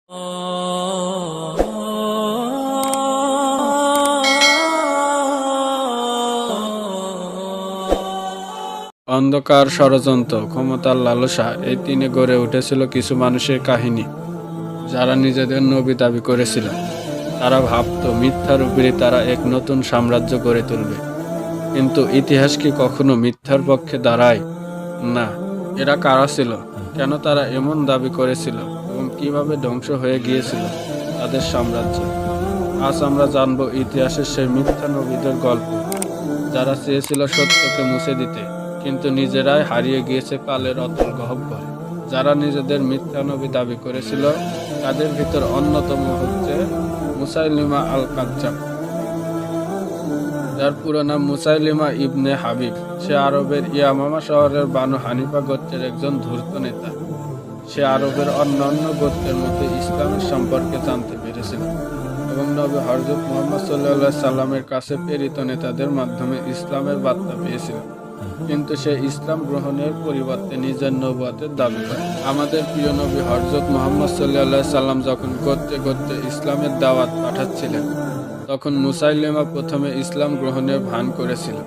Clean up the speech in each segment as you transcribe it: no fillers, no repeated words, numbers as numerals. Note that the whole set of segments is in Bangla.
অন্ধকার, ষড়যন্ত্র, ক্ষমতার লালসা, এই তিনে গড়ে উঠেছিল কিছু মানুষের কাহিনী যারা নিজেদের নবী দাবি করেছিল। তারা ভাবত মিথ্যার উপরই তারা এক নতুন সাম্রাজ্য গড়ে তুলবে। কিন্তু ইতিহাস কি কখনো মিথ্যার পক্ষে দাঁড়ায়? না। এরা কারা ছিল, কেন তারা এমন দাবি করেছিল এবং কিভাবে ধ্বংস হয়ে গিয়েছিল তাদের সাম্রাজ্য? আজ আমরা জানব ইতিহাসের সেই মিথ্যা নবীদের গল্প, যারা চেয়েছিল সত্যকে মুছে দিতে, কিন্তু নিজেরাই হারিয়ে গিয়েছে কালের অতল গহ্বরে। যারা নিজেদের মিথ্যা নবী দাবি করেছিল তাদের ভিতর অন্যতম হচ্ছে মুসাইলিমা আল কাজ্জাব, যার পুরো নাম মুসাইলিমা ইবনে হাবিব। সে আরবের ইয়ামামা শহরের বানু হানিফা গোত্রের একজন ধূর্ত নেতা। সে আরবের অন্যান্য গোত্রের মধ্যে ইসলামের সম্পর্কে জানতে পেরেছিল এবং নবী হযরত মুহাম্মদ সাল্লাল্লাহু আলাইহি সাল্লামের কাছে প্রেরিত নেতাদের মাধ্যমে ইসলামের বার্তা পেয়েছিল। কিন্তু সে ইসলাম গ্রহণের পরিবর্তে নিজের নবুয়তের দাবি করে। আমাদের প্রিয় নবী হযরত মুহাম্মদ সাল্লাল্লাহু আলাইহি সাল্লাম যখন গোত্রে গোত্রে ইসলামের দাওয়াত পাঠাচ্ছিলেন, তখন মুসাইলিমা প্রথমে ইসলাম গ্রহণের ভান করেছিল,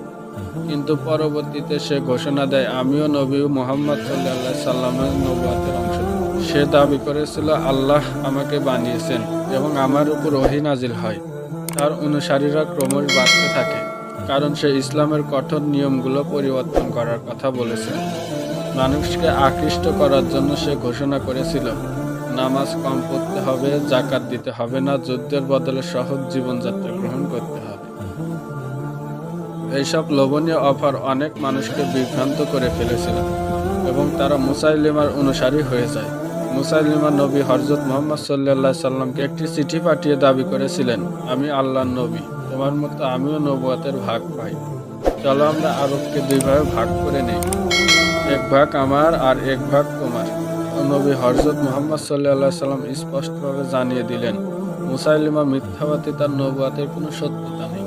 কিন্তু পরবর্তীতে সে ঘোষণা দেয়, আমিও নবী মুহাম্মদ সাল্লাল্লাহু আলাইহি সাল্লামের নবুয়তের অংশ। সে দাবি করেছিল, আল্লাহ আমাকে বানিয়েছেন এবং আমার উপর ওহী নাজিল হয়। তার অনুসারীরা ক্রমশ বাড়তে থাকে, কারণ সে ইসলামের কঠোর নিয়মগুলো পরিবর্তন করার কথা বলেছিল। মানুষকে আকৃষ্ট করার জন্য সে ঘোষণা করেছিল, নামাজ কম পড়তে হবে, যাকাত দিতে হবে না, যুদ্ধের বদলে সহজ জীবনযাত্রা গ্রহণ করতে হবে। এইসব লোভনীয় অফার অনেক মানুষকে বিভ্রান্ত করে ফেলেছিল এবং তারা মুসাইলিমার অনুসারী হয়ে যায়। মুসাইলিমা নবী হযরত মুহাম্মদ সাল্লাল্লাহু আলাইহি সাল্লামকে একটি চিঠি পাঠিয়ে দাবি করেছিলেন, আমি আল্লাহর নবী, তোমার মতো আমিও নবুয়তের ভাগ পাই। চলো আমরা আরবকে দুই ভাগে ভাগ করে নেই, এক ভাগ আমার আর এক ভাগ তোমার। নবী হযরত মুহাম্মদ সাল্লাল্লাহু আলাইহি সাল্লাম স্পষ্টভাবে জানিয়ে দিলেন, মুসাইলিমা মিথ্যাবাদী, তার নবুয়তের কোনো সত্যতা নেই।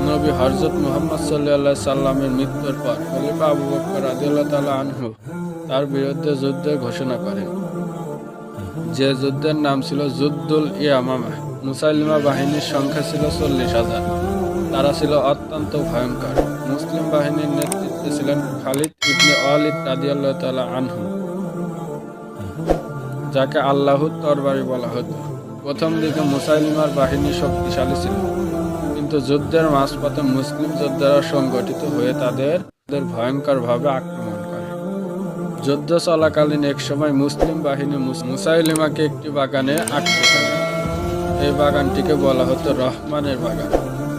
নবী হযরত মুহাম্মদ সাল্লাল্লাহু আলাইহি সাল্লামের মৃত্যুর পর খলিফা আবু বকর রাদিয়াল্লাহু তাআলা আনহু তার বিরুদ্ধে যুদ্ধের ঘোষণা করেন, যে যুদ্ধের নাম ছিল যুদ্ধুল ইয়ামামা। মুসাইলিমা বাহিনীর সংখ্যা ছিল 40,000। তারা ছিল অত্যন্ত ভয়ঙ্কর। মুসলিম বাহিনীর নেতৃত্বে ছিলেন খালিদ ইবনে ওয়ালিদ রাদিয়াল্লাহু তাআলা আনহু, যাকে আল্লাহর তরবারি বলা হতো। প্রথম দিকে মুসাইলিমার বাহিনী শক্তিশালী ছিল, কিন্তু যুদ্ধের মাঝপথে মুসলিম যোদ্ধারা সংগঠিত হয়ে তাদের ভয়ঙ্করভাবে আক্রমণ করে। যুদ্ধ চলাকালীন এক সময় মুসলিম বাহিনী মুসাইলিমাকে একটি বাগানে আটকে ফেলে। এই বাগানটিকে বলা হতো রহমানের বাগান,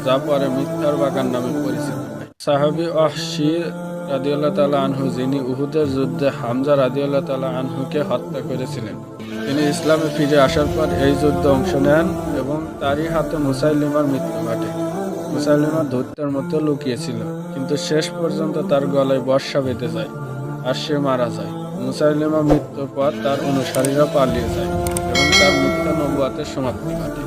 যা পরে মিথ্যার বাগান নামে পরিচিত হয়। সাহাবী ওয়াহশী রাদিয়াল্লাহু তাআলা আনহু, যিনি উহুদের যুদ্ধে হামজা রাদিয়াল্লাহু তাআলা আনহুকে হত্যা করেছিলেন, তিনি ইসলামে ফিরে আসার পর এই যুদ্ধে অংশ নেন এবং তারই হাতে মুসাইলিমার মৃত্যু ঘটে। মুসাইলিমা ধূর্তের মতো লুকিয়েছিল, কিন্তু শেষ পর্যন্ত তার গলায় বর্শা বেঁধে যায় আর সে মারা যায়। মুসাইলিমা মৃত্যুর পর তার অনুসারীরা পালিয়ে যায় এবং তার মিথ্যা নবুয়তের সমাপ্তি ঘটে।